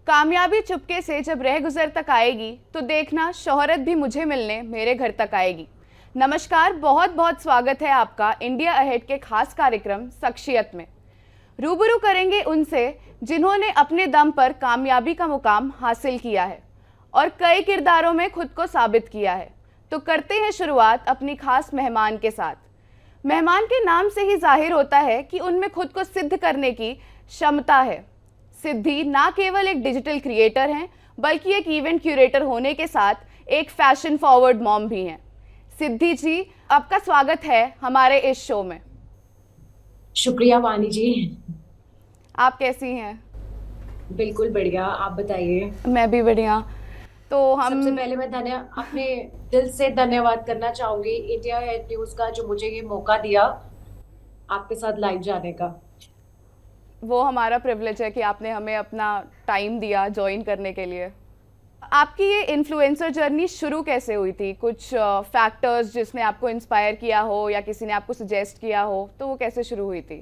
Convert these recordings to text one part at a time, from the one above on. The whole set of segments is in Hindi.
कामयाबी चुपके से जब रह गुजर तक आएगी तो देखना शोहरत भी मुझे मिलने मेरे घर तक आएगी। नमस्कार, बहुत बहुत स्वागत है आपका इंडिया अहेड के खास कार्यक्रम शख्सियत में। रूबरू करेंगे उनसे जिन्होंने अपने दम पर कामयाबी का मुकाम हासिल किया है और कई किरदारों में खुद को साबित किया है। तो करते हैं शुरुआत अपनी खास मेहमान के साथ। मेहमान के नाम से ही जाहिर होता है कि उनमें खुद को सिद्ध करने की क्षमता है। सिद्धि ना केवल एक डिजिटल क्रिएटर हैं बल्कि एक इवेंट क्यूरेटर होने के साथ एक फैशन फॉरवर्ड मॉम भी हैं। सिद्धि जी, आपका स्वागत है हमारे इस शो में। शुक्रिया वानी जी। आप कैसी हैं? बिल्कुल बढ़िया, आप बताइए। मैं भी बढ़िया। तो हम सबसे पहले मैं अपने दिल से धन्यवाद करना चाहूंगी इंडिया हेड न्यूज का, जो मुझे ये मौका दिया आपके साथ लाइव जाने का। वो हमारा प्रिविलेज है कि आपने हमें अपना टाइम दिया ज्वाइन करने के लिए। आपकी ये इन्फ्लुएंसर जर्नी शुरू कैसे हुई थी? कुछ फैक्टर्स जिसने आपको इंस्पायर किया हो या किसी ने आपको सजेस्ट किया हो, तो वो कैसे शुरू हुई थी?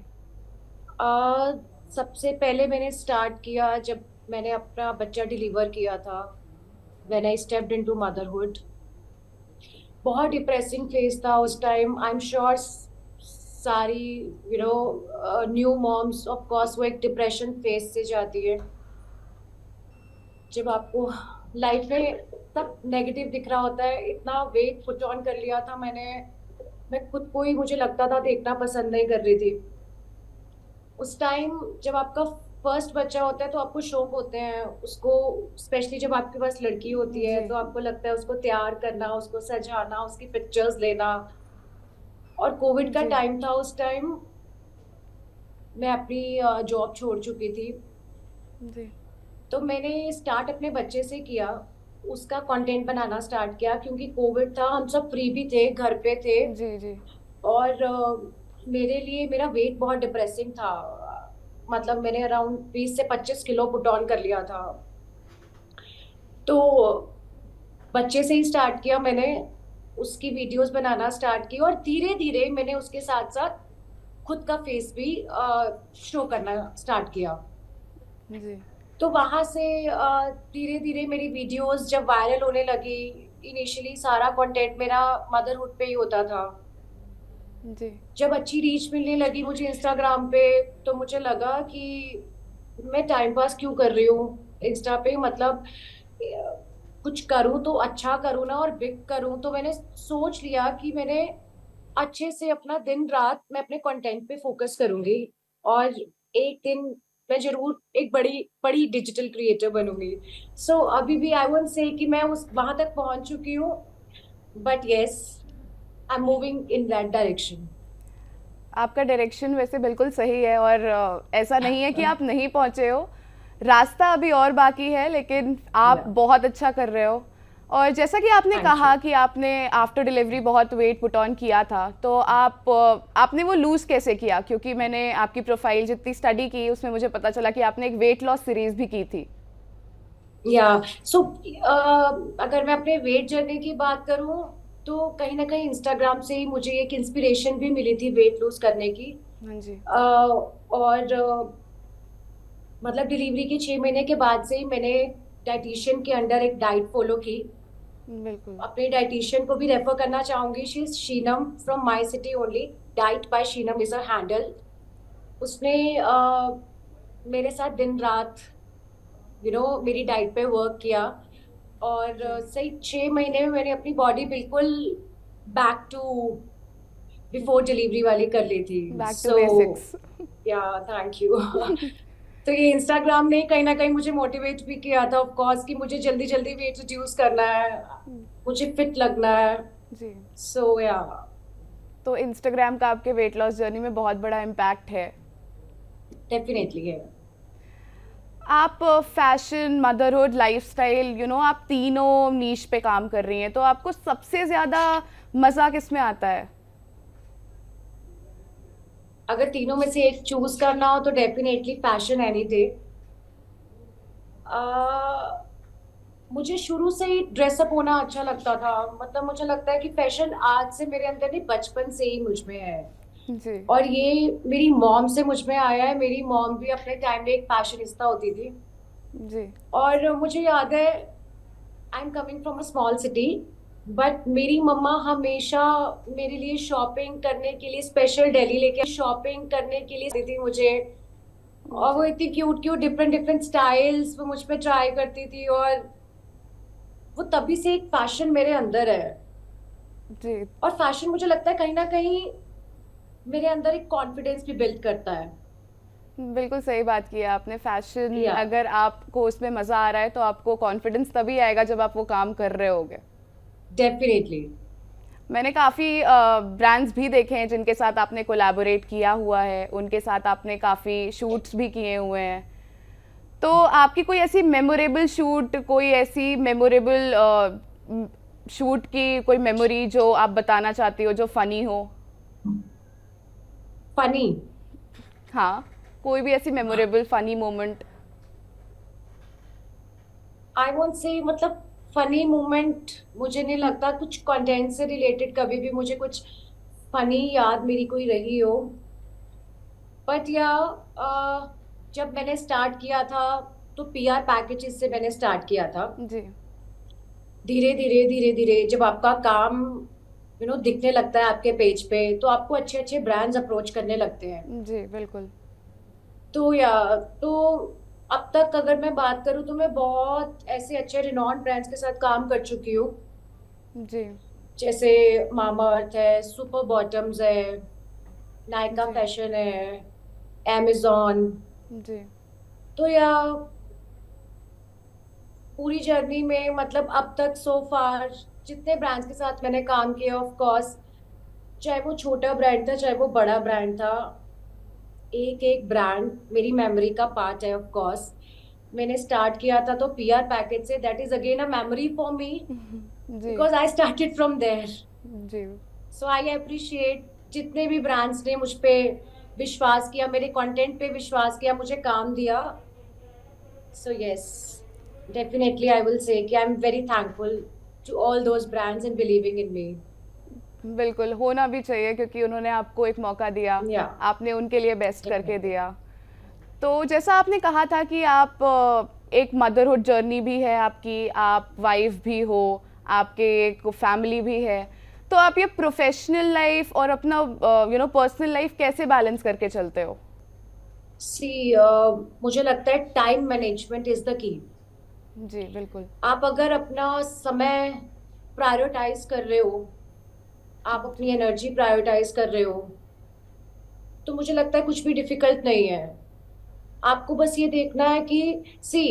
आ, सबसे पहले मैंने स्टार्ट किया जब मैंने अपना बच्चा डिलीवर किया था। When I stepped into motherhood, बहुत डिप्रेसिंग फेज था उस टाइम। आई एम श्योर सारी न्यू मॉम्स ऑफ कोर्स वो एक डिप्रेशन फेज से जाती है जब आपको लाइफ में सब नेगेटिव दिख रहा होता है। इतना वेट पुट ऑन कर लिया था मैंने, मैं खुद को ही मुझे लगता था देखना पसंद नहीं कर रही थी उस टाइम। जब आपका फर्स्ट बच्चा होता है तो आपको शौक होते हैं उसको, स्पेशली जब आपके पास लड़की होती है जी तो आपको लगता है उसको तैयार करना, उसको सजाना, उसकी पिक्चर्स लेना। और कोविड का जी टाइम था उस टाइम, मैं अपनी जॉब छोड़ चुकी थी। जी तो मैंने स्टार्ट अपने बच्चे से किया, उसका कंटेंट बनाना स्टार्ट किया क्योंकि कोविड था, हम सब फ्री भी थे, घर पे थे। जी जी और मेरे लिए मेरा वेट बहुत डिप्रेसिंग था। मतलब मैंने अराउंड 20 से 25 किलो पुट ऑन कर लिया था। तो बच्चे से ही स्टार्ट किया मैंने, उसकी वीडियोस बनाना स्टार्ट की और धीरे धीरे मैंने उसके साथ साथ खुद का फेस भी शो करना स्टार्ट किया। जी तो वहां से धीरे धीरे मेरी वीडियोस जब वायरल होने लगी, इनिशियली सारा कंटेंट मेरा मदरहुड पे ही होता था। जी जब अच्छी रीच मिलने लगी मुझे इंस्टाग्राम पे, तो मुझे लगा कि मैं टाइम पास क्यों कर रही हूँ इंस्टा पे। मतलब कुछ करूँ तो अच्छा करूँ ना, और बिग करूँ। तो मैंने सोच लिया कि मैंने अच्छे से अपना दिन रात मैं अपने कंटेंट पे फोकस करूंगी, और एक दिन मैं जरूर एक बड़ी बड़ी डिजिटल क्रिएटर बनूंगी। सो अभी भी आई वोंट से कि मैं उस वहां तक पहुंच चुकी हूँ, but yes, I am moving in that direction. आपका डायरेक्शन वैसे बिल्कुल सही है और ऐसा नहीं है कि आप नहीं पहुंचे हो। रास्ता अभी और बाकी है, लेकिन आप या, बहुत अच्छा कर रहे हो। और जैसा कि आपने थैंक यू। कहा कि आपने आफ्टर डिलीवरी बहुत वेट पुट ऑन किया था, तो आपने वो लूज़ कैसे किया? क्योंकि मैंने आपकी प्रोफाइल जितनी स्टडी की उसमें मुझे पता चला कि आपने एक वेट लॉस सीरीज भी की थी। या सो अगर मैं अपने वेट जर्नी की बात करूं, तो कहीं ना कहीं इंस्टाग्राम से ही मुझे एक इंस्पिरेशन भी मिली थी वेट लूज करने की। हाँ जी। और मतलब डिलीवरी के 6 महीने के बाद से ही मैंने डाइटिशियन के अंडर एक डाइट फॉलो की। बिल्कुल। अपने डाइटिशियन को भी रेफर करना चाहूंगी, she is Sheenam from my city only. Diet by Sheenam is a handle. उसने मेरे साथ दिन रात मेरी डाइट पे वर्क किया। और जी। सही 6 महीने में मैंने अपनी बॉडी बिल्कुल बैक टू बिफोर डिलीवरी वाली कर ली थी। Back to so basics. Yeah, thank you. तो ये इंस्टाग्राम ने कहीं ना कहीं मुझे मोटिवेट भी किया था, ऑफ कोर्स, कि मुझे जल्दी जल्दी वेट रिड्यूस करना है, मुझे फिट लगना है। जी। सो या, तो इंस्टाग्राम का आपके वेट लॉस जर्नी में बहुत बड़ा इम्पैक्ट है। डेफिनेटली है। आप फैशन, मदरहुड, लाइफस्टाइल, आप तीनों नीश पे काम कर रही हैं, तो आपको सबसे ज़्यादा मज़ा किस में आता है? अगर तीनों में से एक चूज करना हो तो डेफिनेटली फैशन एनी डे। मुझे शुरू से ही ड्रेसअप होना अच्छा लगता था। मतलब मुझे लगता है कि फैशन आज से मेरे अंदर नहीं, बचपन से ही मुझ में है। जी और ये मेरी मॉम से मुझ में आया है। मेरी मॉम भी अपने टाइम में एक फैशनिस्ता होती थी। जी। और मुझे याद है, I am coming from a small city, but मेरी मम्मा हमेशा मेरे लिए शॉपिंग करने के लिए स्पेशल दिल्ली लेके शॉपिंग करने के लिए देती थी मुझे। और वो जी। इतनी cute cute different different styles वो मुझ पे ट्राई करती थी, और वो तभी से एक फैशन मेरे अंदर है। जी। और फैशन मुझे लगता है कहीं ना कहीं मेरे अंदर एक कॉन्फिडेंस भी बिल्ड करता है। बिल्कुल सही बात की है आपने। फैशन या अगर आपको उसमें मज़ा आ रहा है तो आपको कॉन्फिडेंस तभी आएगा जब आप वो काम कर रहे होगे। डेफिनेटली। मैंने काफ़ी ब्रांड्स भी देखे हैं जिनके साथ आपने कोलैबोरेट किया हुआ है, उनके साथ आपने काफ़ी शूट्स भी किए हुए हैं। तो आपकी कोई ऐसी मेमोरेबल शूट, कोई ऐसी मेमोरेबल शूट की कोई मेमोरी जो आप बताना चाहती हो जो फनी हो? फनी। हाँ, कोई भी ऐसी memorable funny moment. I won't say, मतलब फनी मोमेंट मुझे नहीं लगता कुछ कंटेंट से रिलेटेड कभी भी मुझे कुछ फनी याद मेरी कोई रही हो। बट या जब मैंने स्टार्ट किया था तो पीआर पैकेजेस से मैंने स्टार्ट किया था। जी। धीरे धीरे जब आपका काम दिखने लगता है आपके पेज पे, तो आपको अच्छे अच्छे ब्रांड्स अप्रोच करने लगते हैं। जी, बिल्कुल। तो या तो अब तक अगर मैं बात करूँ तो मैं बहुत ऐसे अच्छे रिनॉन्ड ब्रांड्स के साथ काम कर चुकी हूँ। जी। जैसे मामा अर्थ है, सुपर बॉटम्स है, नायका जी। फैशन है, amazon। जी। तो या पूरी जर्नी में, मतलब अब तक सो फार जितने ब्रांड्स के साथ मैंने काम किया, ऑफ कोर्स चाहे वो छोटा ब्रांड था चाहे वो बड़ा ब्रांड था, एक एक ब्रांड मेरी मेमोरी का पार्ट है। ऑफ कोर्स मैंने स्टार्ट किया था तो पीआर पैकेज से, that is again a memory for me जी। Because I started from there. जी। सो आई अप्रिशिएट जितने भी ब्रांड्स ने मुझ पे विश्वास किया, मेरे कंटेंट पे विश्वास किया, मुझे काम दिया। So yes, definitely I will say कि I am very thankful to all those brands in believing in me. बिल्कुल, होना भी चाहिए क्योंकि उन्होंने आपको एक मौका दिया, या आपने उनके लिए बेस्ट करके डेफिनेटली। दिया। तो जैसा आपने कहा था कि आप एक मदरहुड जर्नी भी है आपकी, आप वाइफ भी हो, आपके एक फैमिली भी है। तो आप ये प्रोफेशनल लाइफ और अपना पर्सनल लाइफ कैसे बैलेंस करके चलते हो? सी मुझे लगता है time management is the key. जी, बिल्कुल। आप अगर अपना समय प्रायोरिटाइज कर रहे हो, आप अपनी एनर्जी प्रायोरिटाइज कर रहे हो, तो मुझे लगता है कुछ भी डिफिकल्ट नहीं है। आपको बस ये देखना है कि सी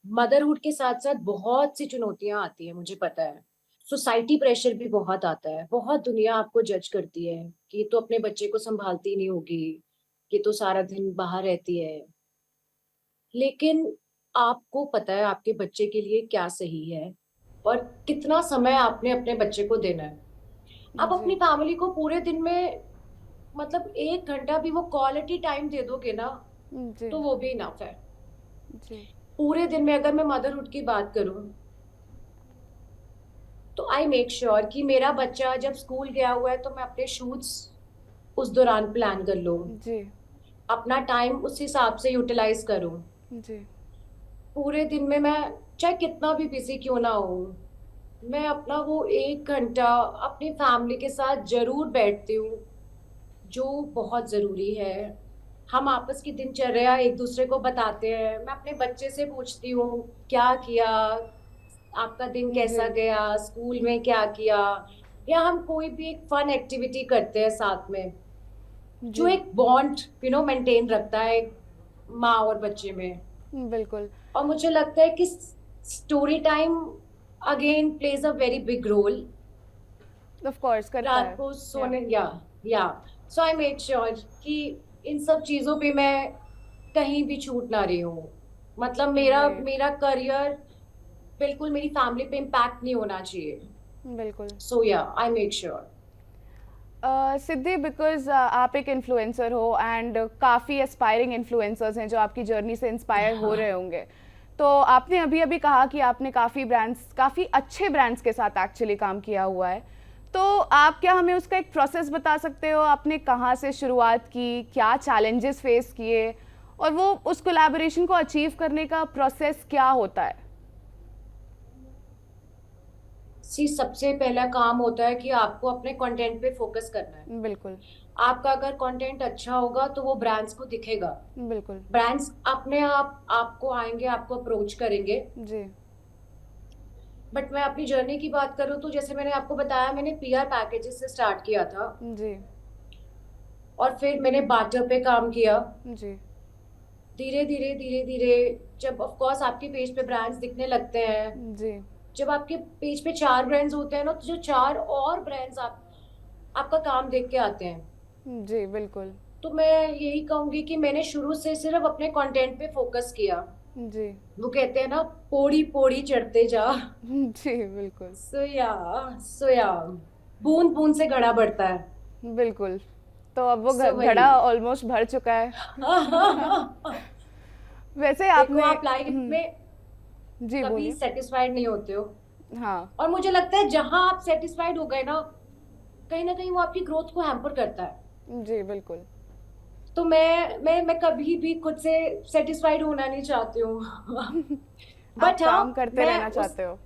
मदरहुड के साथ साथ बहुत सी चुनौतियां आती है, मुझे पता है। सोसाइटी प्रेशर भी बहुत आता है, बहुत दुनिया आपको जज करती है कि ये तो अपने बच्चे को संभालती नहीं होगी, ये तो सारा दिन बाहर रहती है। लेकिन आपको पता है आपके बच्चे के लिए क्या सही है और कितना समय आपने अपने बच्चे को देना है। आप जी। अपनी फैमिली को पूरे दिन में, मतलब 1 घंटा भी वो क्वालिटी टाइम दे दोगे ना, जी। तो वो भी इनफ है। जी। पूरे दिन में अगर मैं मदरहुड की बात करूं, तो आई मेक श्योर कि मेरा बच्चा जब स्कूल गया हुआ है तो मैं अपने शूट्स उस दौरान प्लान कर लूं, जी। अपना टाइम उस हिसाब से यूटिलाइज करूं। जी। पूरे दिन में मैं चाहे कितना भी बिजी क्यों ना हो, मैं अपना वो 1 घंटा अपनी फैमिली के साथ जरूर बैठती हूँ, जो बहुत जरूरी है। हम आपस की दिनचर्या एक दूसरे को बताते हैं, मैं अपने बच्चे से पूछती हूँ क्या किया, आपका दिन कैसा जी। गया, स्कूल में क्या किया, या हम कोई भी एक फन एक्टिविटी करते हैं साथ में, जो जी। एक बॉन्ड मेंटेन रखता है माँ और बच्चे में। बिल्कुल। और मुझे लगता है कि story time again plays a very big role of course करता रात है। को या। सोने। या सो आई मेक श्योर कि इन सब चीजों पे मैं कहीं भी छूट ना रही हूँ। मतलब मेरा ग्रेट। मेरा करियर बिल्कुल मेरी फैमिली पे इम्पैक्ट नहीं होना चाहिए। बिल्कुल। सो या I make sure. Siddhi, because आप एक इन्फ्लुएंसर हो एंड काफ़ी एस्पायरिंग इन्फ्लुएंसर्स हैं जो आपकी जर्नी से इंस्पायर हो रहे होंगे। तो आपने अभी अभी कहा कि आपने काफ़ी अच्छे ब्रांड्स के साथ एक्चुअली काम किया हुआ है। तो आप क्या हमें उसका एक प्रोसेस बता सकते हो? आपने कहाँ से शुरुआत की, क्या चैलेंजेस फेस किए और वो उस कोलैबोरेशन को अचीव करने का प्रोसेस क्या होता है? सबसे पहला काम होता है कि आपको अपने कंटेंट पे फोकस करना है। बिल्कुल। आपका अगर कंटेंट अच्छा होगा तो वो ब्रांड्स को दिखेगा। बिल्कुल। ब्रांड्स अपने आप आपको आएंगे, आपको अप्रोच करेंगे। जी। बट मैं अपनी जर्नी की बात करूँ तो जैसे मैंने आपको बताया, मैंने पीआर पैकेजेस से स्टार्ट किया था जी। और फिर मैंने बार्टर पे काम किया। जी। धीरे धीरे धीरे धीरे जब ऑफ कोर्स आपके पेज पे ब्रांड्स दिखने लगते हैं, जी। जब आपके पेज पे 4 ब्रांड्स होते हैं ना, तो जो 4 और ब्रांड्स आपका काम देख के आते हैं। जी। बिल्कुल। तो मैं यही कहूंगी कि मैंने शुरू से सिर्फ अपने कंटेंट पे फोकस किया। जी। वो कहते हैं ना, पौड़ी पौड़ी चढ़ते जा। जी। बिल्कुल। सोया सोया, बूंद बूंद से घड़ा बढ़ता है। बिल्कुल। तो अब वो वही। घड़ा ऑलमोस्ट भर चुका है। वैसे देखो, आपने आप लाइफ में जी कभी बोलिए। सेटिस्फाइड नहीं होते हो। हाँ। और मुझे लगता है जहां आप सेटिस्फाइड हो गए ना कहीं वो आपकी ग्रोथ को हैम्पर करता है। जी। बिल्कुल। तो मैं कभी भी खुद से सेटिस्फाइड होना नहीं चाहती हूँ। आप बट काम हाँ, करते मैं रहना उस चाहते हो।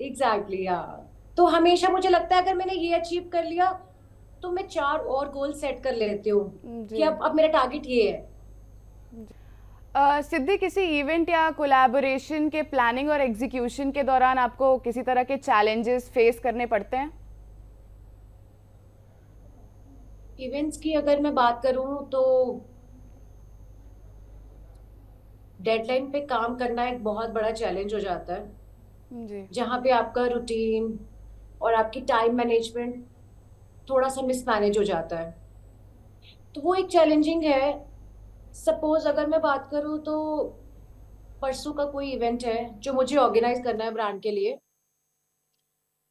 एग्जैक्टली यार, तो हमेशा मुझे लगता है अगर मैंने ये अचीव कर लिया तो मैं 4 और गोल सेट कर लेती हूँ कि जी। अब मेरा टारगेट ये है। सिद्धि, किसी इवेंट या कोलैबोरेशन के प्लानिंग और एग्जीक्यूशन के दौरान आपको किसी तरह के चैलेंजेस फेस करने पड़ते हैं? इवेंट्स की अगर मैं बात करूं तो डेडलाइन पे काम करना एक बहुत बड़ा चैलेंज हो जाता है, जी। जहाँ पे आपका रूटीन और आपकी टाइम मैनेजमेंट थोड़ा सा मिसमैनेज हो जाता है। तो वो एक चैलेंजिंग है। सपोज अगर मैं बात करूं तो परसों का कोई इवेंट है जो मुझे ऑर्गेनाइज करना है ब्रांड के लिए,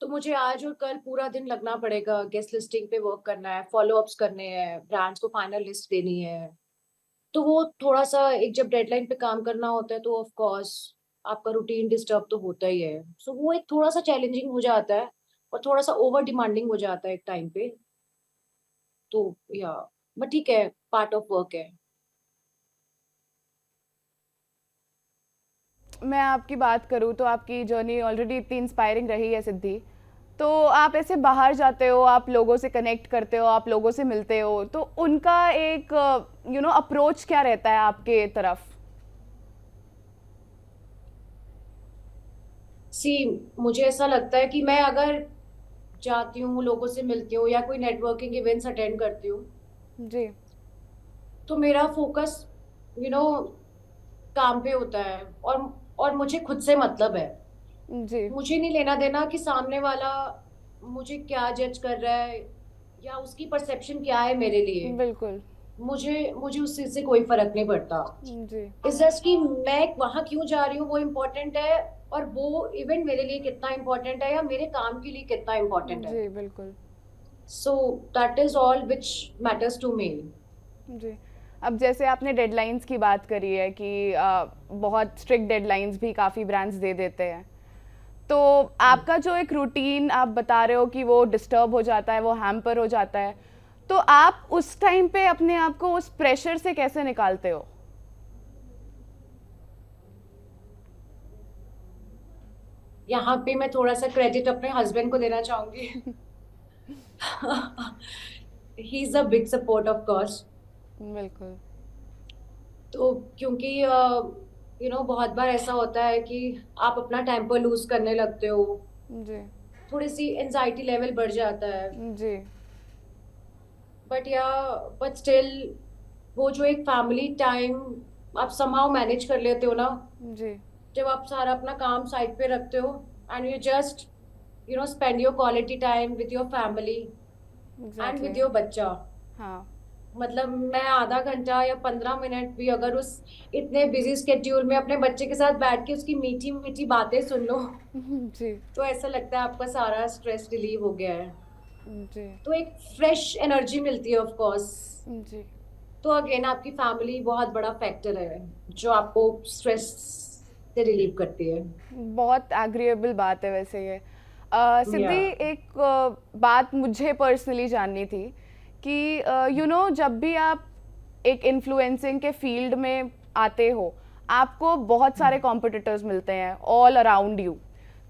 तो मुझे आज और कल पूरा दिन लगना पड़ेगा। गेस्ट लिस्टिंग पे वर्क करना है, फॉलो अप्स करने हैं, ब्रांड्स को फाइनल लिस्ट देनी है। तो वो थोड़ा सा एक, जब डेडलाइन पे काम करना होता है तो ऑफ कोर्स आपका रूटीन डिस्टर्ब तो होता ही है। सो वो एक थोड़ा सा चैलेंजिंग हो जाता है और थोड़ा सा ओवर डिमांडिंग हो जाता है एक टाइम पे। तो या बट ठीक है, पार्ट ऑफ वर्क है। मैं आपकी बात करूँ तो आपकी जर्नी ऑलरेडी इतनी इंस्पायरिंग रही है सिद्धि। तो आप ऐसे बाहर जाते हो, आप लोगों से कनेक्ट करते हो, आप लोगों से मिलते हो, तो उनका एक अप्रोच क्या रहता है आपके तरफ? सी मुझे ऐसा लगता है कि मैं अगर जाती हूँ, लोगों से मिलती हूँ या कोई नेटवर्किंग इवेंट्स अटेंड करती हूँ, जी। तो मेरा फोकस यू नो काम पे होता है। और मुझे खुद से मतलब है। जी। मुझे नहीं लेना देना कि सामने वाला मुझे क्या जज कर रहा है या उसकी परसेप्शन क्या है मेरे लिए। बिल्कुल। मुझे मुझे उस चीज से कोई फर्क नहीं पड़ता। जी। इस जस्ट कि मैं वहां क्यों जा रही हूँ वो इम्पोर्टेंट है, और वो इवेंट मेरे लिए कितना इम्पोर्टेंट है या मेरे काम के लिए कितना इम्पोर्टेंट है। जी। बिल्कुल। So that is all which matters to me. जी। अब जैसे आपने डेडलाइंस की बात करी है कि बहुत स्ट्रिक्ट डेडलाइंस भी काफ़ी ब्रांड्स दे देते हैं, तो आपका जो एक रूटीन आप बता रहे हो कि वो डिस्टर्ब हो जाता है, वो हैम्पर हो जाता है, तो आप उस टाइम पे अपने आप को उस प्रेशर से कैसे निकालते हो? यहाँ पे मैं थोड़ा सा क्रेडिट अपने हस्बैंड को देना चाहूंगी। He is a big support of course. बिल्कुल। तो क्योंकि बहुत बार ऐसा होता है कि आप अपना टेम्पर लूज करने लगते हो, जी। थोड़ी सी एंजाइटी लेवल बढ़ जाता है। जी। बट बट स्टिल वो जो एक फैमिली टाइम आप समहाउ मैनेज कर लेते हो ना, जी। जब आप सारा अपना काम साइड पे रखते हो and you just spend your quality time with your family and exactly. With your बच्चा। हाँ। मतलब मैं आधा घंटा या 15 मिनट भी अगर उस इतने बिजी स्केड्यूल में अपने बच्चे के साथ बैठ के उसकी मीठी मीठी बातें सुन लो, जी। तो ऐसा लगता है आपका सारा स्ट्रेस रिलीव हो गया है। जी। तो एक फ्रेश एनर्जी मिलती है ऑफ कोर्स। जी। तो अगेन आपकी फैमिली बहुत बड़ा फैक्टर है जो आपको स्ट्रेस से रिलीव करती है। बहुत एग्रीएबल बात है वैसे ये। या सिद्धि, एक बात मुझे पर्सनली जाननी थी कि जब भी आप एक इन्फ्लुएंसिंग के फील्ड में आते हो, आपको बहुत सारे कॉम्पिटिटर्स मिलते हैं ऑल अराउंड यू,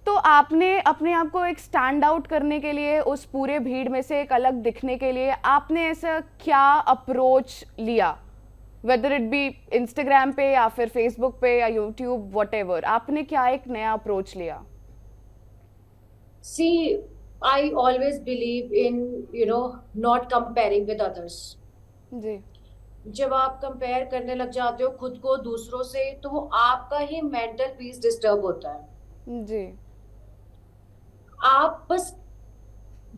तो आपने अपने आप को एक स्टैंड आउट करने के लिए, उस पूरे भीड़ में से एक अलग दिखने के लिए आपने ऐसा क्या अप्रोच लिया, वेदर इट बी इंस्टाग्राम पे या फिर फेसबुक पे या यूट्यूब, व्हाटएवर, आपने क्या एक नया अप्रोच लिया? See, I always believe in, not comparing with others. जी जब आप कंपेयर करने लग जाते हो खुद को दूसरों से, तो वो आपका ही मेंटल पीस डिस्टर्ब होता है। जी आप बस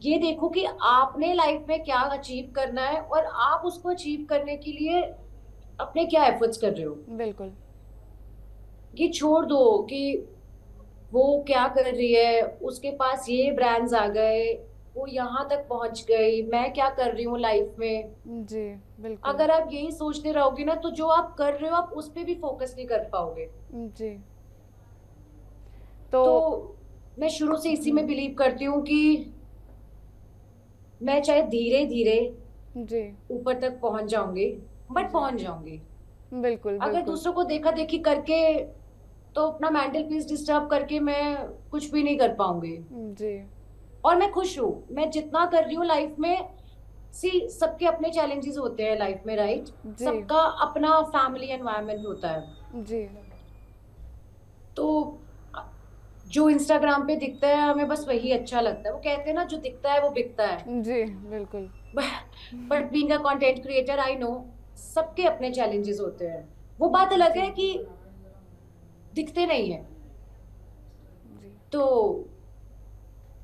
ये देखो कि आपने लाइफ में क्या अचीव करना है और आप उसको अचीव करने के लिए अपने क्या एफर्ट्स कर रहे हो। बिल्कुल। ये छोड़ दो कि वो क्या कर रही है, उसके पास ये ब्रांड्स आ गए, वो यहाँ तक पहुंच गई, मैं क्या कर रही हूँ लाइफ में। जी बिल्कुल। अगर आप यही सोचते रहोगे ना, तो जो आप कर रहे हो आप उस पे भी फोकस नहीं कर पाओगे। जी तो मैं शुरू से इसी में बिलीव करती हूँ कि मैं चाहे धीरे धीरे जी ऊपर तक पहुंच जाऊंगी, बट पहुंच जाऊंगी। बिल्कुल अगर बिल्कुल। दूसरों को देखा देखी करके, तो अपना मेंटल पीस डिस्टर्ब करके मैं कुछ भी नहीं कर पाऊंगी। जी और मैं खुश हूँ मैं जितना कर रही हूँ लाइफ में। सी, सबके अपने चैलेंजेस होते हैं लाइफ में, राइट? जी सबका अपना फैमिली एनवायरनमेंट होता है। जी तो जो इंस्टाग्राम पे दिखता है हमें बस वही अच्छा लगता है। वो कहते हैं ना, जो दिखता है वो बिकता है। जी बिल्कुल। But being a content creator, I know सबके अपने चैलेंजेस होते हैं। वो बात अलग है कि दिखते नहीं है, जी तो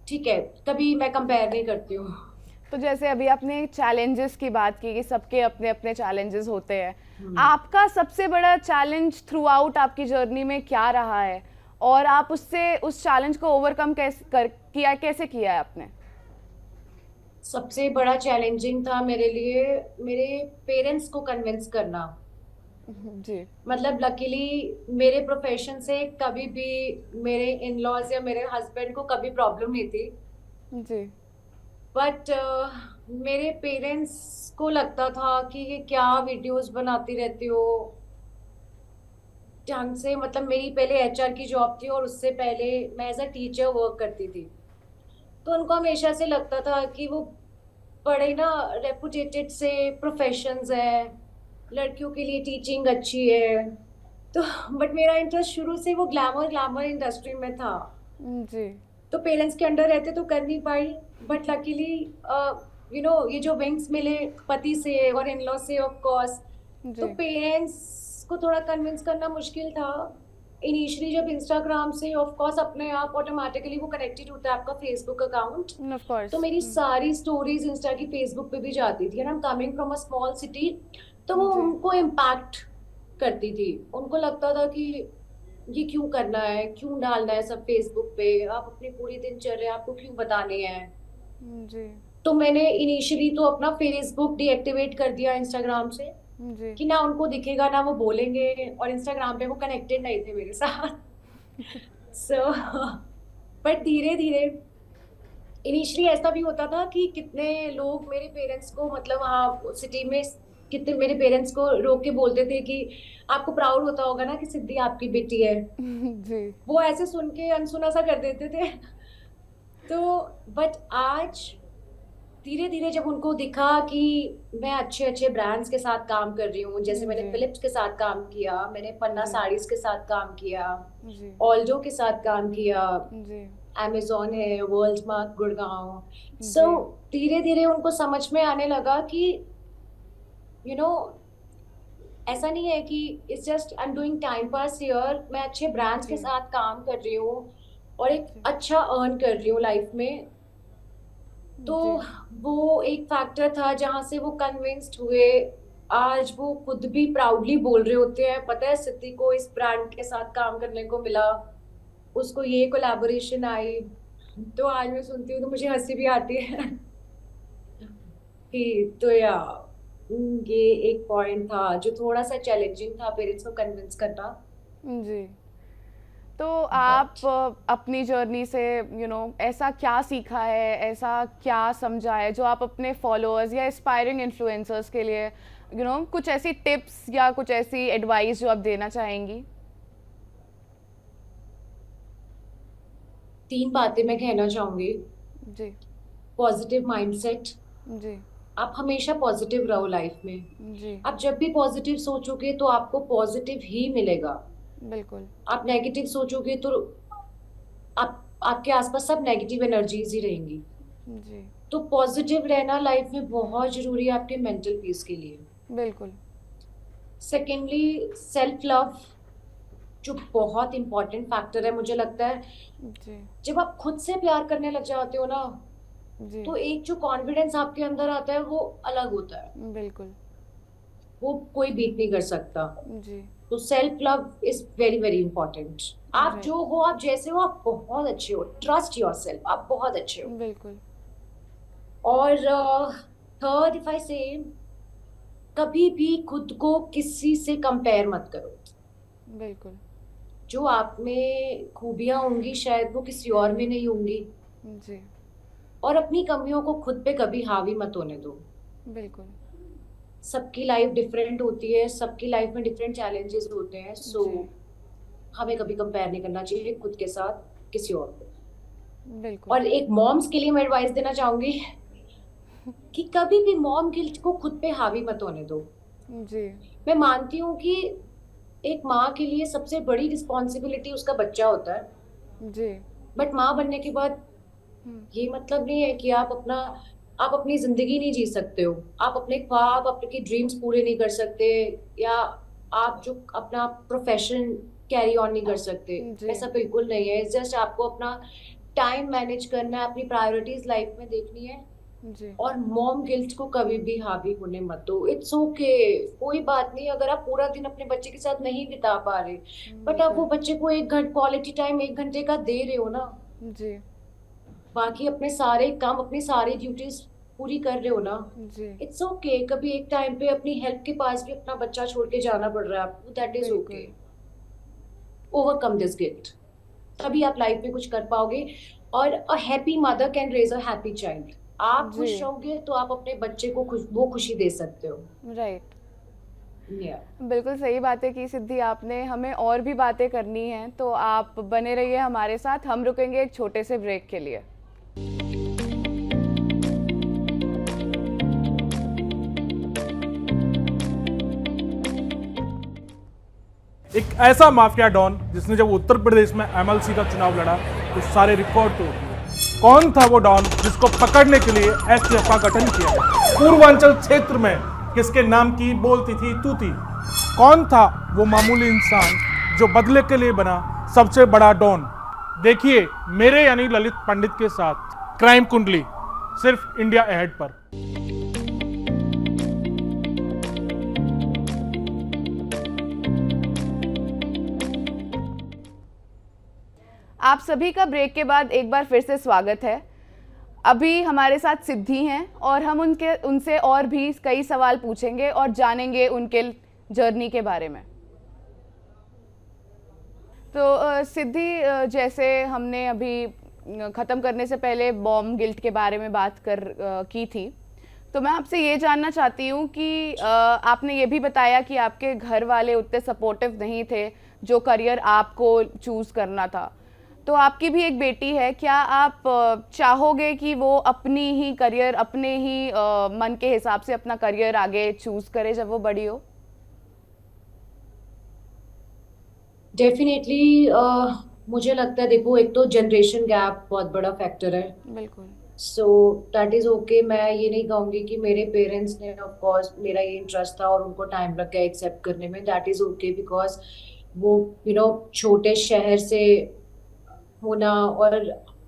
ठीक है, कभी मैं कंपेयर नहीं करती हूँ। तो जैसे अभी आपने चैलेंजेस की बात की कि सबके अपने अपने चैलेंजेस होते हैं, आपका सबसे बड़ा चैलेंज थ्रू आउट आपकी जर्नी में क्या रहा है, और आप उससे उस चैलेंज को ओवरकम कैसे किया है आपने? सबसे बड़ा चैलेंजिंग था मेरे लिए मेरे पेरेंट्स को कन्विंस करना। जी मतलब लकीली मेरे प्रोफेशन से कभी भी मेरे इन लॉज या मेरे हस्बैंड को कभी प्रॉब्लम नहीं थी। जी बट मेरे पेरेंट्स को लगता था कि ये क्या वीडियोस बनाती रहती हो ढंग से। मतलब मेरी पहले एचआर की जॉब थी और उससे पहले मैं एज अ टीचर वर्क करती थी। तो उनको हमेशा से लगता था कि वो बड़े ना रेपुटेटेड से प्रोफेशंस है, लड़कियों के लिए टीचिंग अच्छी है। तो बट मेरा इंटरेस्ट शुरू से वो ग्लैमर ग्लैमर इंडस्ट्री में था। जी तो पेरेंट्स के अंडर रहते तो कर नहीं पाई। बट लकीली ये जो विंग्स मिले पति से और इन लॉ से, ऑफ कोर्स, तो जी पेरेंट्स को थोड़ा कन्विंस करना मुश्किल था इनिशियली। जब इंस्टाग्राम से ऑफ कोर्स अपने आप ऑटोमेटिकली वो कनेक्टेड होता है आपका फेसबुक अकाउंट, ऑफ कोर्स। तो मेरी सारी स्टोरीज इंस्टा की फेसबुक पे भी जाती थी। And I am coming from a small city, तो वो जी उनको इम्पैक्ट करती थी। उनको लगता था कि ये क्यों करना है, क्यों डालना है सब फेसबुक पे, आप अपनी पूरी दिनचर्या आपको क्यों बतानी है। जी तो मैंने इनिशियली तो अपना फेसबुक डीएक्टिवेट कर दिया इंस्टाग्राम से, जी कि ना उनको दिखेगा ना वो बोलेंगे, और इंस्टाग्राम पे वो कनेक्टेड नहीं थे मेरे साथ। सो बट धीरे धीरे इनिशियली ऐसा भी होता था कि कितने लोग मेरे पेरेंट्स को, मतलब वहाँ सिटी में कितने मेरे पेरेंट्स को रोक के बोलते थे कि आपको प्राउड होता होगा ना कि सिद्धि आपकी बेटी है। जी वो ऐसे सुन के अनसुना सा कर देते थे। तो बट आज धीरे धीरे जब उनको दिखा कि मैं अच्छे अच्छे ब्रांड्स के साथ काम कर रही हूँ, जैसे मैंने जी फिलिप्स के साथ काम किया, मैंने पन्ना जी साड़ीज के साथ काम किया, जी ऑल्डो के साथ काम किया, जी amazon है, वर्ल्ड मार्क गुड़गांव। सो जी धीरे धीरे उनको समझ में आने लगा कि यू नो ऐसा नहीं है कि it's just I am doing time pass here. मैं अच्छे ब्रांड्स के जी साथ काम कर रही हूँ और एक जी अच्छा अर्न कर रही हूँ लाइफ में। तो जी वो एक फैक्टर था जहां से वो कन्विंस्ड हुए। आज वो खुद भी प्राउडली बोल रहे होते हैं, पता है सिद्धि को इस ब्रांड के साथ काम करने को मिला, उसको ये कोलैबोरेशन आई। तो आज मैं सुनती हूँ तो मुझे हंसी भी आती है कि तो ये एक पॉइंट था जो थोड़ा सा चैलेंजिंग था पेरेंट्स को कन्विंस करना। जी। तो आप बट अपनी जर्नी से ऐसा क्या सीखा है, ऐसा क्या समझा है जो आप अपने फॉलोअर्स या एस्पायरिंग इन्फ्लुएंसर्स के लिए कुछ ऐसी टिप्स या कुछ ऐसी एडवाइस जो आप देना चाहेंगी? 3 बातें मैं कहना चाहूंगी। जी। Positive mindset. जी। आप हमेशा पॉजिटिव रहो लाइफ में। जी। आप जब भी पॉजिटिव सोचोगे तो आपको पॉजिटिव ही मिलेगा। बिल्कुल। आप नेगेटिव सोचोगे तो आपके आसपास सब नेगेटिव एनर्जीज ही रहेंगी। जी। तो पॉजिटिव रहना लाइफ में बहुत जरूरी है आपके मेंटल पीस के लिए। बिल्कुल। सेकेंडली, सेल्फ लव, जो बहुत इंपॉर्टेंट फैक्टर है मुझे लगता है। जी। जब आप खुद से प्यार करने लग जाते हो ना, जी। तो एक जो कॉन्फिडेंस आपके अंदर आता है वो अलग होता है। बिल्कुल। वो कोई बीट नहीं कर सकता। जी। तो self love is very very important. आप राइट। जो हो, आप जैसे हो, आप बहुत अच्छे हो। ट्रस्ट योर सेल्फ, आप बहुत अच्छे हो। बिल्कुल। और थर्ड, इफ आई से, कभी भी खुद को किसी से कंपेयर मत करो। बिल्कुल। जो आप में खूबियां होंगी शायद वो किसी और में नहीं होंगी। जी। और अपनी कमियों को खुद पे कभी हावी मत होने दो। बिल्कुल। सबकी लाइफ डिफरेंट होती है, सबकी लाइफ में डिफरेंट चैलेंजेस होते हैं। सो जी। हमें कभी कंपेयर नहीं करना चाहिए खुद के साथ किसी और को। बिल्कुल। और एक मॉम्स के लिए मैं एडवाइस देना चाहूंगी कि कभी भी मॉम गिल्ट को खुद पे हावी मत होने दो। जी। मैं मानती हूँ कि एक माँ के लिए सबसे बड़ी रिस्पॉन्सिबिलिटी उसका बच्चा होता है। जी। बट माँ बनने के बाद हम्म। ये मतलब नहीं है कि आप अपनी जिंदगी नहीं जी सकते हो। आप अपने ख्वाब, अपने ड्रीम्स पूरे नहीं कर सकते, या आप जो अपना प्रोफेशन कैरी ऑन नहीं कर सकते। जी। ऐसा बिल्कुल नहीं है। जस्ट आपको अपना टाइम मैनेज करना है, अपनी प्रायोरिटीज लाइफ में देखनी है। जी। और मॉम गिल्ट को कभी भी हावी होने मत दो। इट्स ओके, कोई बात नहीं अगर आप पूरा दिन अपने बच्चे के साथ नहीं बिता पा रहे, बट आप वो बिल्कुल। बच्चे को 1 घंटे क्वालिटी टाइम 1 घंटे का दे रहे हो ना। जी। बाकी अपने सारे काम, अपनी सारी ड्यूटीज पूरी कर रहे हो ना। जी। इट्स ओके कभी एक टाइम पे अपनी हेल्प के पास भी अपना बच्चा छोड़ के जाना पड़ रहा है आपको, दैट इज ओके। बिल्कुल। ओवरकम दिस गिल्ट, तभी आप लाइफ में कुछ कर पाओगे। और a happy mother can raise a happy child. आप जी। खुश रहोगे तो आप अपने बच्चे को वो खुशी दे सकते हो। राइट। या बिल्कुल सही बातें की सिद्धि आपने। हमें और भी बातें करनी हैं, तो आप बने रहिए हमारे साथ। हम रुकेंगे एक छोटे से ब्रेक के लिए। एक ऐसा माफिया डॉन जिसने जब उत्तर प्रदेश में एमएलसी का चुनाव लड़ा तो सारे रिकॉर्ड तोड़ दिए। कौन था वो डॉन जिसको पकड़ने के लिए एसटीएफ का गठन किया गया? पूर्वांचल क्षेत्र में किसके नाम की बोलती थी तूती? कौन था वो मामूली इंसान जो बदले के लिए बना सबसे बड़ा डॉन? देखिए मेरे यानी ललित पंडित के साथ क्राइम कुंडली, सिर्फ इंडिया अहेड पर। आप सभी का ब्रेक के बाद एक बार फिर से स्वागत है। अभी हमारे साथ सिद्धि हैं और हम उनसे और भी कई सवाल पूछेंगे और जानेंगे उनके जर्नी के बारे में। तो सिद्धि, जैसे हमने अभी ख़त्म करने से पहले बॉम्ब गिल्ट के बारे में बात की थी, तो मैं आपसे ये जानना चाहती हूँ कि आपने ये भी बताया कि आपके घर वाले उतने सपोर्टिव नहीं थे जो करियर आपको चूज़ करना था। तो आपकी भी एक बेटी है, क्या आप चाहोगे कि वो अपनी ही करियर, अपने ही मन के हिसाब से अपना करियर आगे चूज़ करे जब वो बड़ी हो? डेफिनेटली मुझे लगता है, देखो एक तो जनरेशन गैप बहुत बड़ा फैक्टर है। बिल्कुल। So that is okay. मैं ये नहीं कहूंगी कि मेरे पेरेंट्स ने, ऑफ कोर्स मेरा ये इंटरेस्ट था और उनको टाइम लग गया एक्सेप्ट करने में, दैट इज ओके। बिकॉज वो छोटे शहर से होना और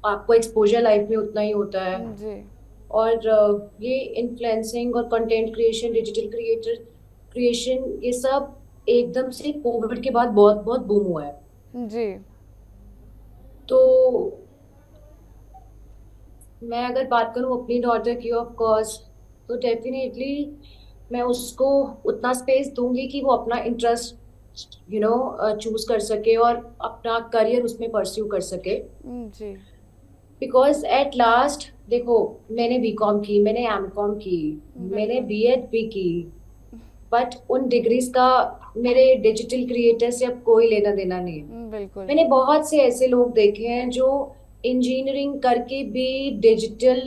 आपको एक्सपोजर लाइफ में उतना ही होता है। जी। और ये इन्फ्लुएंसिंग और कंटेंट क्रिएशन, डिजिटल क्रिएशन, ये सब एकदम से कोविड के बाद बहुत बहुत बूम हुआ है। जी। तो मैं अगर बात करूं अपनी डॉटर की, ऑफ कोर्स, तो डेफिनेटली मैं उसको उतना स्पेस दूंगी कि वो अपना इंटरेस्ट चूज कर सके और अपना करियर उसमें परस्यू कर सके। जी। बिकॉज एट लास्ट देखो, मैंने बीकॉम की, मैंने एमकॉम की, मैंने बिल्कुल। बीएड भी की, बट उन डिग्रीज का मेरे डिजिटल क्रिएटर से अब कोई लेना देना नहीं है। बिल्कुल। मैंने बहुत से ऐसे लोग देखे हैं जो इंजीनियरिंग करके भी डिजिटल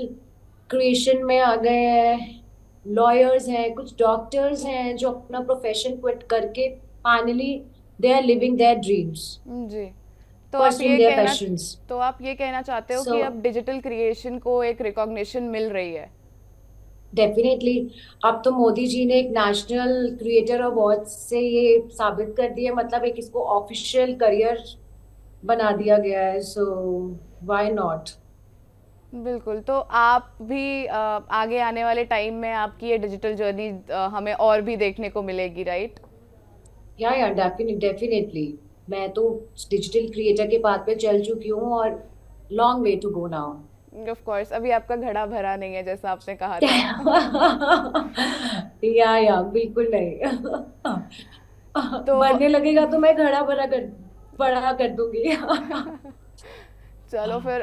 क्रिएशन में आ गए हैं, लॉयर्स हैं, कुछ डॉक्टर्स हैं जो अपना प्रोफेशन क्विट करके finally they are living their dreams, जी। तो आप परस्यूइंग ये देयर कहना पैशंस। तो आप ये कहना चाहते हो कि So- अब डिजिटल क्रिएशन को एक रिकॉग्निशन मिल रही है? डेफिनेटली। अब तो मोदी जी ने एक नेशनल क्रिएटर अवार्ड से ये साबित कर दिया, मतलब एक इसको ऑफिशियल करियर बना दिया गया है। So why not. बिल्कुल। तो आप भी आगे आने वाले टाइम में आपकी ये डिजिटल जर्नी हमें और भी देखने को मिलेगी, राइट? या डेफिनेटली। मैं तो डिजिटल क्रिएटर के पाथ पे चल चुकी हूँ और long way to go now. Of course, अभी आपका घड़ा भरा नहीं है जैसा आपने कहा था। या बिल्कुल नहीं। तो बनने लगेगा तो मैं घड़ा बड़ा कर दूंगी। चलो फिर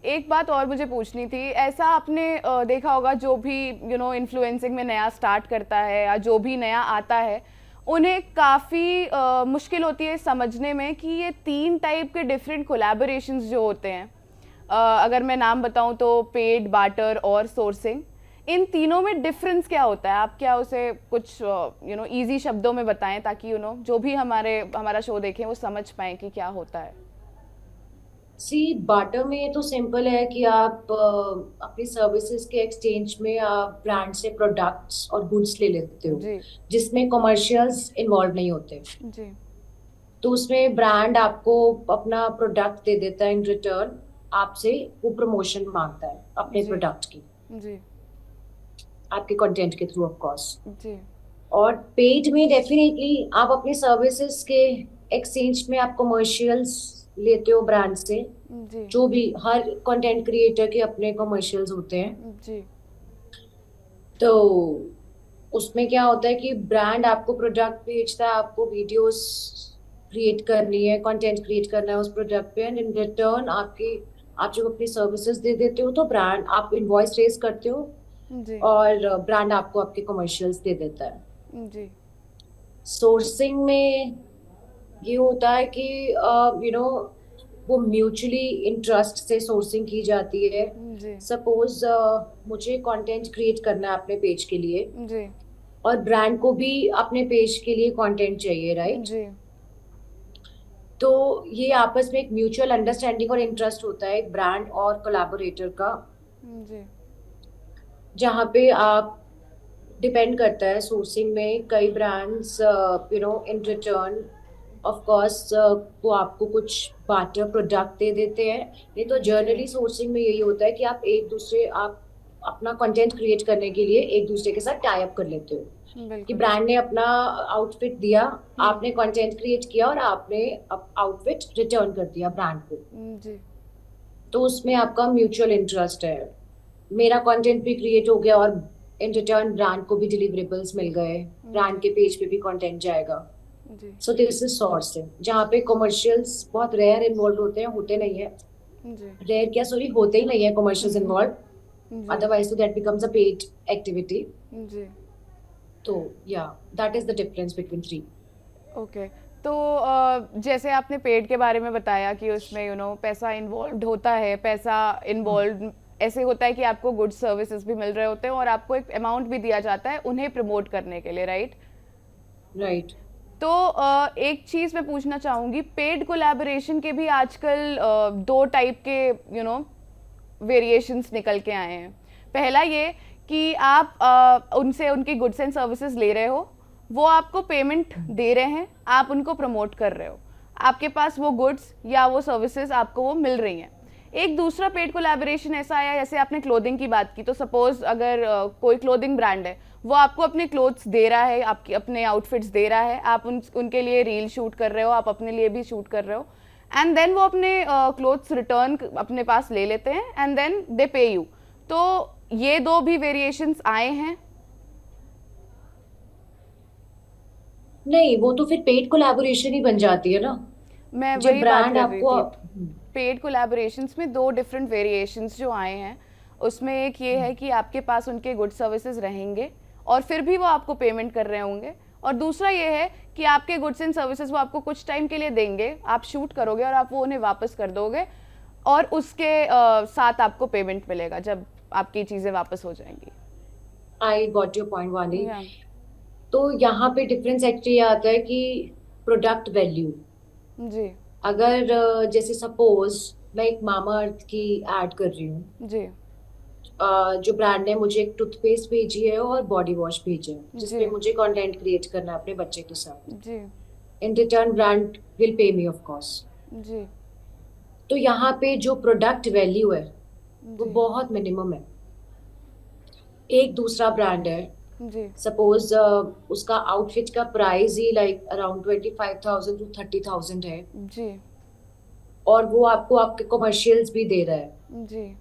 एक बात और मुझे पूछनी थी। ऐसा आपने देखा होगा, जो भी इन्फ्लुएंसिंग में नया स्टार्ट करता है या जो भी नया आता है, उन्हें काफ़ी मुश्किल होती है समझने में कि ये 3 टाइप के डिफरेंट कोलैबोरेशंस जो होते हैं, अगर मैं नाम बताऊं तो पेड, बार्टर और सोर्सिंग, इन तीनों में डिफरेंस क्या होता है? आप क्या उसे कुछ इजी शब्दों में बताएं ताकि जो भी हमारा शो देखें वो समझ पाएं कि क्या होता है। सी, बाटर में तो सिंपल है कि आप अपनी सर्विसेज के एक्सचेंज में आप ब्रांड से प्रोडक्ट्स और गुड्स ले लेते हो, जी जिसमें कमर्शियल्स इन्वॉल्व नहीं होते। जी तो उसमें ब्रांड आपको अपना प्रोडक्ट दे देता है, इन रिटर्न आपसे वो प्रमोशन मांगता है अपने जी। प्रोडक्ट की, जी आपके कंटेंट के थ्रू ऑफ कोर्स। जी और पेड में डेफिनेटली आप अपने सर्विसेज के एक्सचेंज में आप कमर्शियल्स लेते हो ब्रांड से, जी जो भी हर कंटेंट क्रिएटर के अपने कमर्शियल्स होते हैं। जी तो उसमें क्या होता है कि ब्रांड आपको प्रोडक्ट बेचता है, आपको वीडियोस क्रिएट करनी है, कंटेंट क्रिएट करना है उस प्रोडक्ट पे, एंड इन रिटर्न आप जो अपनी सर्विसेज दे देते हो तो ब्रांड आप इनवॉइस रेज करते हो जी और ब्रांड आपको आपके कमर्शियल्स दे देता है। जी सोर्सिंग में ये होता है कि वो म्यूचुअली इंटरेस्ट से सोर्सिंग की जाती है। जी सपोज मुझे कंटेंट क्रिएट करना है अपने पेज के लिए जी और ब्रांड को भी अपने पेज के लिए कंटेंट चाहिए, राइट? जी तो ये आपस में एक म्यूचुअल अंडरस्टैंडिंग और इंटरेस्ट होता है ब्रांड और कोलैबोरेटर का, जी जहाँ पे आप डिपेंड करता है सोर्सिंग में कई brands in return of course वो आपको कुछ बाटर प्रोडक्ट दे देते हैं। नहीं तो जर्नली सोर्सिंग में यही होता है कि आप अपना कंटेंट क्रिएट करने के लिए एक दूसरे के साथ टाई अप कर लेते हो कि बिल्कुल ब्रांड ने अपना आउटफिट दिया, आपने कंटेंट क्रिएट किया और आपने आउटफिट रिटर्न कर दिया ब्रांड को। जी तो उसमें आपका म्यूचुअल इंटरेस्ट है, मेरा कंटेंट भी क्रिएट हो गया और इन रिटर्न ब्रांड को भी डिलीवरेबल्स मिल गए, ब्रांड के पेज पे भी कंटेंट जाएगा। जी सो दिस इज सोर्सिंग, जहाँ पे कमर्शियल्स बहुत रेयर इन्वॉल्व होते हैं, होते नहीं है, जी रेयर क्या सॉरी होते ही नहीं है कमर्शियल्स इन्वॉल्व, जी अदरवाइज तो that becomes a paid activity. जी तो या that is the difference between three. Okay. तो जैसे आपने पेड के बारे में बताया कि उसमें पैसा इन्वॉल्व होता है, पैसा इन्वॉल्व ऐसे होता है कि आपको गुड सर्विसेज भी मिल रहे होते हैं और आपको एक अमाउंट भी दिया जाता है उन्हें प्रमोट करने के लिए, राइट? राइट। तो एक चीज़ मैं पूछना चाहूँगी, पेड कोलैबोरेशन के भी आजकल 2 टाइप के वेरिएशंस निकल के आए हैं। पहला ये कि आप उनसे उनकी गुड्स एंड सर्विसेज ले रहे हो, वो आपको पेमेंट दे रहे हैं, आप उनको प्रमोट कर रहे हो, आपके पास वो गुड्स या वो सर्विसेज आपको वो मिल रही हैं। एक दूसरा पेड कोलैबोरेशन ऐसा आया, जैसे आपने क्लोथिंग की बात की, तो सपोज अगर कोई क्लोथिंग ब्रांड है, वो आपको अपने क्लोथ्स दे रहा है, आपके अपने आउटफिट्स दे रहा है, आप उनके लिए रील शूट कर रहे हो, आप अपने लिए भी शूट कर रहे हो, एंड देन वो अपने क्लोथ्स रिटर्न अपने पास ले लेते हैं एंड देन दे पे यू। तो ये 2 भी वेरिएशंस आए हैं। नहीं, वो तो फिर पेड कोलैबोरेशन ही बन जाती है ना, मैं जब वही बात ब्रांड कर रही आपको थी। पेड कोलैबोरेशंस में 2 डिफरेंट वेरिएशंस जो आए हैं, उसमें एक ये है कि आपके पास उनके गुड सर्विसेज रहेंगे और फिर भी वो आपको पेमेंट कर रहे होंगे। और दूसरा ये है कि आपके गुड्स एंड सर्विसेज वो आपको कुछ टाइम के लिए देंगे, आप शूट करोगे और आप वो उन्हें वापस कर दोगे, और उसके साथ आपको पेमेंट मिलेगा जब आपकी चीज़ें वापस हो जाएंगी। आई गॉट योर पॉइंट वानी। या तो यहाँ पे डिफरेंस एक्चुअली आता है कि प्रोडक्ट वैल्यू। जी अगर जैसे सपोज मैं एक मामा अर्थ की एड कर रही हूँ, जी जो ब्रांड ने मुझे एक टूथपेस्ट भेजी है और बॉडी वॉश भेजा है जिसपे जी मुझे कंटेंट क्रिएट करना है अपने बच्चे के साथ। जी in return brand will pay me of course. जी तो यहाँ पे जो प्रोडक्ट वैल्यू है वो जी बहुत मिनिमम है। एक दूसरा ब्रांड है, जी सपोज उसका आउटफिट का price he like around 25,000 to 30,000 है, जी और वो आपको आपके कमर्शियल्स भी दे रहा है। जी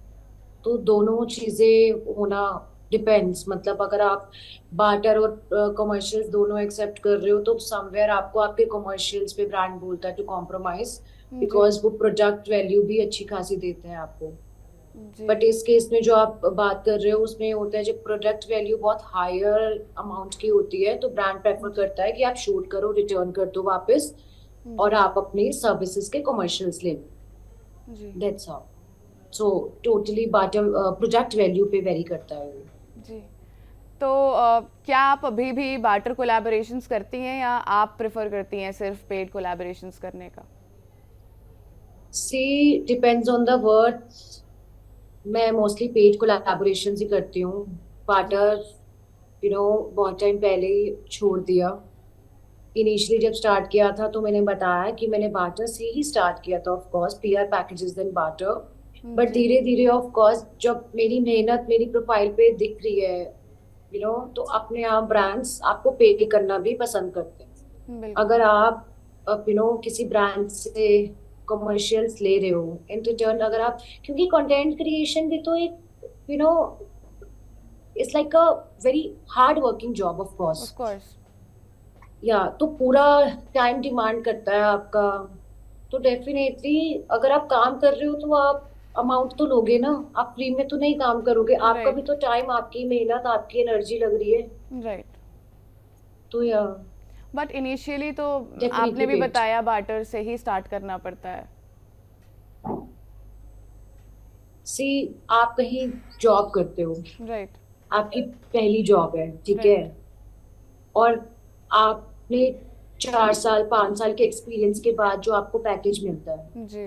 तो दोनों चीजें होना डिपेंड्स, मतलब अगर आप बार्टर और कमर्शियल्स दोनों एक्सेप्ट कर रहे हो तो समवेयर आपको आपके कमर्शियल्स पे ब्रांड बोलता है टू कॉम्प्रोमाइज, बिकॉज वो प्रोडक्ट वैल्यू भी अच्छी खासी देते हैं आपको। जी बट इस केस में जो आप बात कर रहे हो उसमें होता है जब प्रोडक्ट वैल्यू बहुत हायर अमाउंट की होती है तो ब्रांड प्रेफर करता है कि आप शूट करो, रिटर्न कर दो वापस, और आप अपनी सर्विसेज के कमर्शियल्स ले लो। जी that's all. So totally product value पे वेरी करता है वो। जी। तो क्या आप अभी भी बार्टर कोलैबोरेशंस करती हैं या आप प्रेफर करती हैं सिर्फ पेड कोलैबोरेशंस करने का? See depends on the worth. मैं मोस्टली पेड कोलैबोरेशंस ही करती हूँ। बार्टर बहुत टाइम पहले ही छोड़ दिया। इनिशियली जब स्टार्ट किया था तो मैंने बताया कि मैंने बार्टर से ही स्टार्ट किया था, of course PR packages then barter. But जी धीरे धीरे ऑफ कोर्स जब मेरी मेहनत मेरी प्रोफाइल पे दिख रही है तो अपने आप ब्रांड्स आपको पे करना भी पसंद करते हैं। बिल्कुल अगर आप किसी ब्रांड से कमर्शियल्स ले रहे हो इन रिटर्न, अगर आप, क्योंकि कंटेंट क्रिएशन भी तो एक it's like a very hard working job of course. Of course. या तो पूरा टाइम डिमांड करता है आपका। तो डेफिनेटली अगर आप काम कर रहे हो तो आप अमाउंट तो लोगे ना, आप फ्री में तो नहीं काम करोगे, आपका भी राइट तो टाइम, आपकी मेहनत, आपकी एनर्जी लग रही है। राइट। तो या बट इनिशियली तो डेफिनेटली आपने भी पेड। बताया बार्टर से ही स्टार्ट करना पड़ता है। सी आप कहीं जॉब करते हो, राइट आपकी पहली जॉब है, ठीक है, राइट और आपने 4 साल 5 साल के एक्सपीरियंस के बाद जो आपको पैकेज मिलता है जी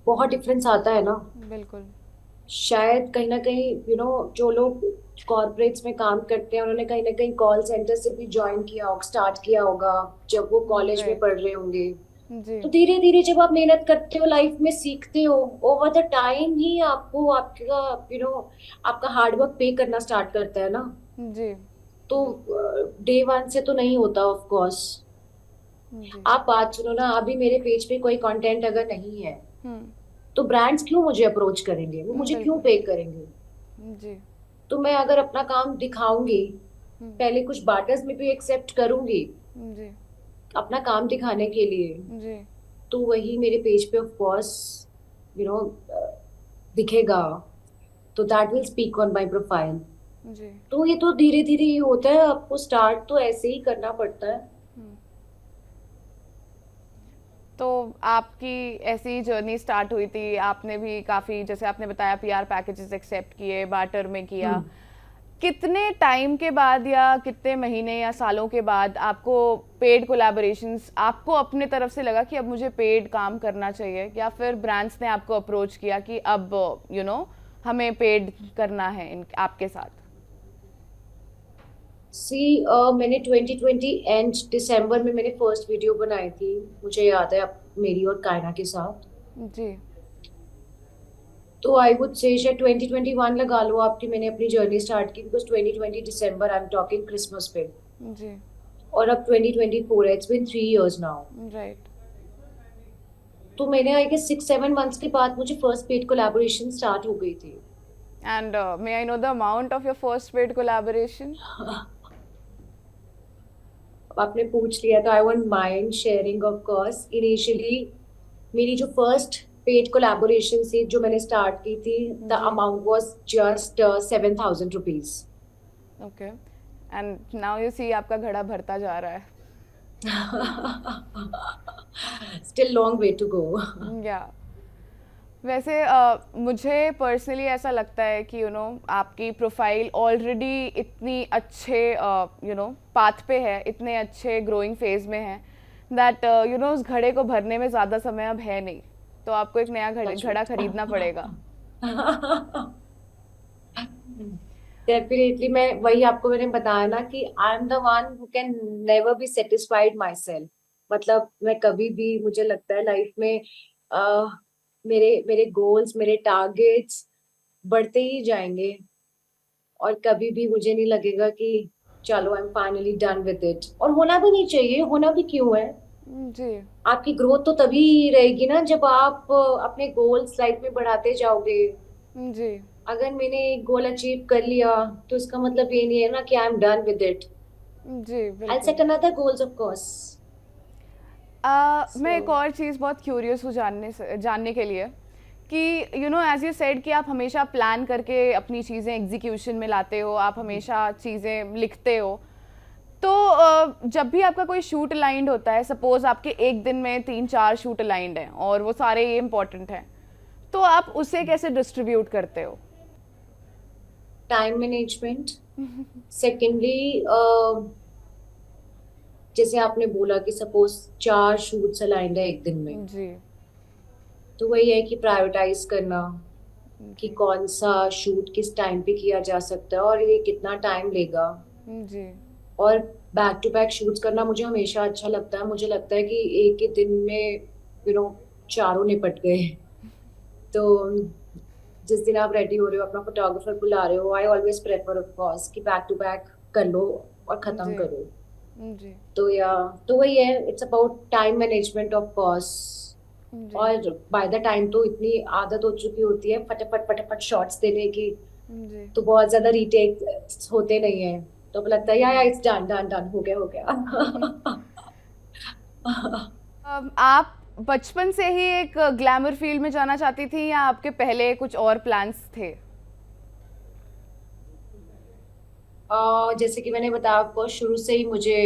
बहुत डिफरेंस आता है ना। बिल्कुल शायद कहीं ना कहीं जो लोग कॉर्पोरेट्स में काम करते हैं उन्होंने कहीं ना कहीं कॉल सेंटर से भी ज्वाइन किया होगा, स्टार्ट किया होगा जब वो कॉलेज में राइट पढ़ रहे होंगे। जी तो धीरे धीरे जब आप मेहनत करते हो, लाइफ में सीखते हो, ओवर द टाइम ही आपको आपका आपका हार्डवर्क पे करना स्टार्ट करता है ना। जी तो डे वन से तो नहीं होता ऑफ कोर्स। जी आप बात सुनो ना, अभी मेरे पेज पे कोई कंटेंट अगर नहीं है हम्म तो ब्रांड्स क्यों मुझे अप्रोच करेंगे, वो मुझे क्यों बिल्कुल पे करेंगे। जी तो मैं अगर अपना काम दिखाऊंगी, पहले कुछ बार्टर्स में भी एक्सेप्ट करूंगी जी अपना काम दिखाने के लिए, जी तो वही मेरे पेज पे ऑफ कोर्स यू नो दिखेगा, तो that will speak on my profile. जी तो ये तो धीरे धीरे ही होता है, आपको स्टार्ट तो ऐसे ही करना पड़ता है। हम्म। तो आपकी ऐसी जर्नी स्टार्ट हुई थी, आपने भी काफ़ी जैसे आपने बताया पीआर पैकेजेस एक्सेप्ट किए, बार्टर में किया। कितने टाइम के बाद या कितने महीने या सालों के बाद आपको पेड कोलैबोरेशंस आपको अपने तरफ से लगा कि अब मुझे पेड काम करना चाहिए, या फिर ब्रांड्स ने आपको अप्रोच किया कि अब हमें पेड करना है आपके साथ? सी मैंने 2020 एंड दिसंबर में मैंने फर्स्ट वीडियो बनाई थी, मुझे याद है, मेरी और कायना के साथ। जी तो आई वुड से शायद 2021 लगा लो आपकी, मैंने अपनी जर्नी स्टार्ट की, बिकॉज 2020 दिसंबर, आई एम टॉकिंग क्रिसमस पे, जी और अब 2024 है, it's been 3 years now. Right. तो मैंने आई गेस 6-7 मंथ्स के बाद मुझे फर्स्ट पेड कोलैबोरेशन स्टार्ट हो गई थी। And may I know the amount of your first paid collaboration? आपने पूछ लिया तो I won't mind sharing of course. Initially मेरी जो फर्स्ट पेड कोलैबोरेशन थी जो मैंने स्टार्ट की थी, द जी। Amount was just 7,000 rupees. Okay. And now you see आपका घड़ा भरता जा रहा है. Still long way to go. या वैसे मुझे पर्सनली ऐसा लगता है कि आपकी प्रोफाइल ऑलरेडी इतनी अच्छे पाथ पे है, इतने अच्छे ग्रोइंग फेज में है दैट उस घड़े को भरने में ज़्यादा समय अब है नहीं, तो आपको एक नया घड़ा खरीदना पड़ेगा. डेफिनेटली मैं वही आपको मैंने बताया ना कि I am the one who can never be satisfied my self. मतलब मैं कभी भी, मुझे लगता है लाइफ में मेरे मेरे गोल्स, मेरे टारगेट्स बढ़ते ही जाएंगे और कभी भी मुझे नहीं लगेगा कि चलो I am finally done with it. और होना भी नहीं चाहिए, होना भी क्यों है. जी. आपकी ग्रोथ तो तभी रहेगी ना जब आप अपने गोल्स लाइफ में बढ़ाते जाओगे. जी. अगर मैंने एक गोल अचीव कर लिया तो इसका मतलब ये नहीं है ना कि I am done with it. जी आई बिल्कुल. Set another goals of course. मैं एक और चीज़ बहुत क्यूरियस हूँ जानने के लिए कि एज यू सेड कि आप हमेशा प्लान करके अपनी चीज़ें एग्जीक्यूशन में लाते हो, आप हमेशा चीज़ें लिखते हो. तो जब भी आपका कोई शूट अलाइंड होता है, सपोज आपके एक दिन में 3-4 शूट अलाइंड हैं और वो सारे ये इम्पोर्टेंट हैं, तो आप उसे कैसे डिस्ट्रीब्यूट करते हो? Time management. सेकेंडली जैसे आपने बोला कि सपोज 4 शूट्स अलाइंड है एक दिन में, जी. तो वही है कि प्रायोरिटाइज करना कि जी. कौन सा शूट किस टाइम पे किया जा सकता है और ये कितना टाइम लेगा. जी. और बैक टू बैक शूट्स करना मुझे हमेशा अच्छा लगता है. मुझे लगता है कि एक ही दिन में चारों निपट गए. तो जिस दिन आप रेडी हो रहे हो, अपना फोटोग्राफर बुला रहे हो, I always prefer of course कि बैक टू बैक कर लो और खत्म जी. करो. जी. तो वही है, it's about time management of course. जी. और बाय द टाइम तो इतनी आदत हो चुकी होती है फटाफट फटाफट शॉट्स देने की, जी. तो बहुत ज्यादा रीटेक होते नहीं है. तो लगता है या इट्स डन डन डन, हो गया हो गया. आप बचपन से ही एक ग्लैमर फील्ड में जाना चाहती थी या आपके पहले कुछ और प्लान्स थे? जैसे कि मैंने बताया आपको, शुरू से ही मुझे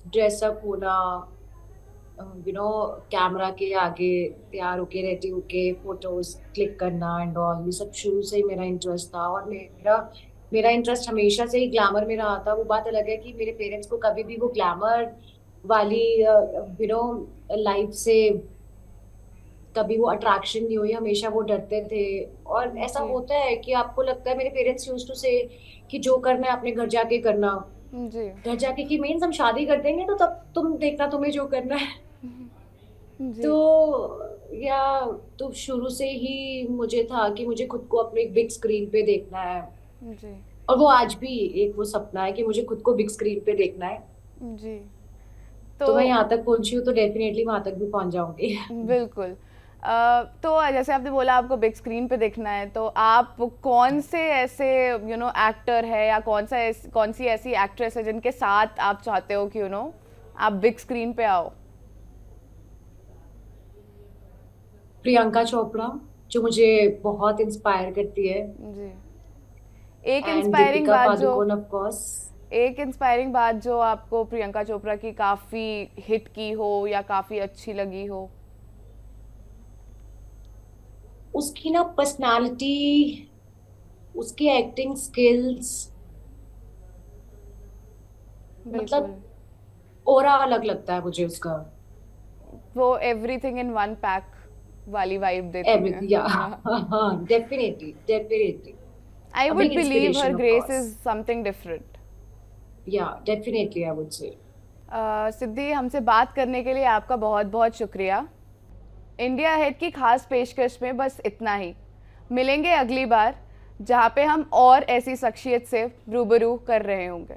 ड्रेसअप होना, कैमरा के आगे तैयार होके रेडी होके फोटोज क्लिक करना एंड ऑल, ये सब शुरू से ही मेरा इंटरेस्ट था. और मेरा इंटरेस्ट हमेशा से ही ग्लैमर में रहा था. वो बात अलग है कि मेरे पेरेंट्स को कभी भी वो ग्लैमर वाली लाइफ से कभी वो अट्रैक्शन नहीं हुई. हमेशा वो डरते थे. और ऐसा जी. होता है कि आपको लगता है, मेरे पेरेंट्स यूज्ड टू से कि जो करना है अपने घर जाके करना. जी. घर जाके कि मीन्स हम शादी कर देंगे तो तब तुम देखना, तुम्हें जो करना है. जी. तो शुरू से ही मुझे था कि मुझे खुद को अपने बिग स्क्रीन पे देखना है. जी. और वो आज भी एक वो सपना है कि मुझे खुद को बिग स्क्रीन पे देखना है. जी. तो मैं यहाँ तक पहुंची हूँ तो डेफिनेटली वहां तक भी पहुंच जाऊंगी. बिल्कुल. तो जैसे आपने बोला आपको बिग स्क्रीन पे देखना है, तो आप कौन से ऐसे एक्टर है या कौन सी ऐसी एक्ट्रेस है जिनके साथ आप चाहते हो कि आप बिग स्क्रीन पे आओ? प्रियंका चोपड़ा, जो मुझे बहुत इंस्पायर करती है. जी. एक एंड इंस्पायरिंग दीपिका बात जो पादुकोण ऑफ कोर्स. एक इंस्पायरिंग बात जो आपको प्रियंका चोपड़ा की काफी हिट की हो या काफी अच्छी लगी हो? उसकी ना पर्सनालिटी, उसकी एक्टिंग स्किल्स, बिल्कुल. मतलब ओरा अलग लगता है मुझे उसका. वो एवरीथिंग इन वन पैक वाली वाइब देती है. एवरीथिंग, या definitely definitely. I A would big believe her inspiration, of grace course. is something different. Yeah, definitely I would say. सिद्धि, हमसे बात करने के लिए आपका बहुत बहुत शुक्रिया. इंडिया अहेड की खास पेशकश में बस इतना ही. मिलेंगे अगली बार जहाँ पे हम और ऐसी शख्सियत से रूबरू कर रहे होंगे.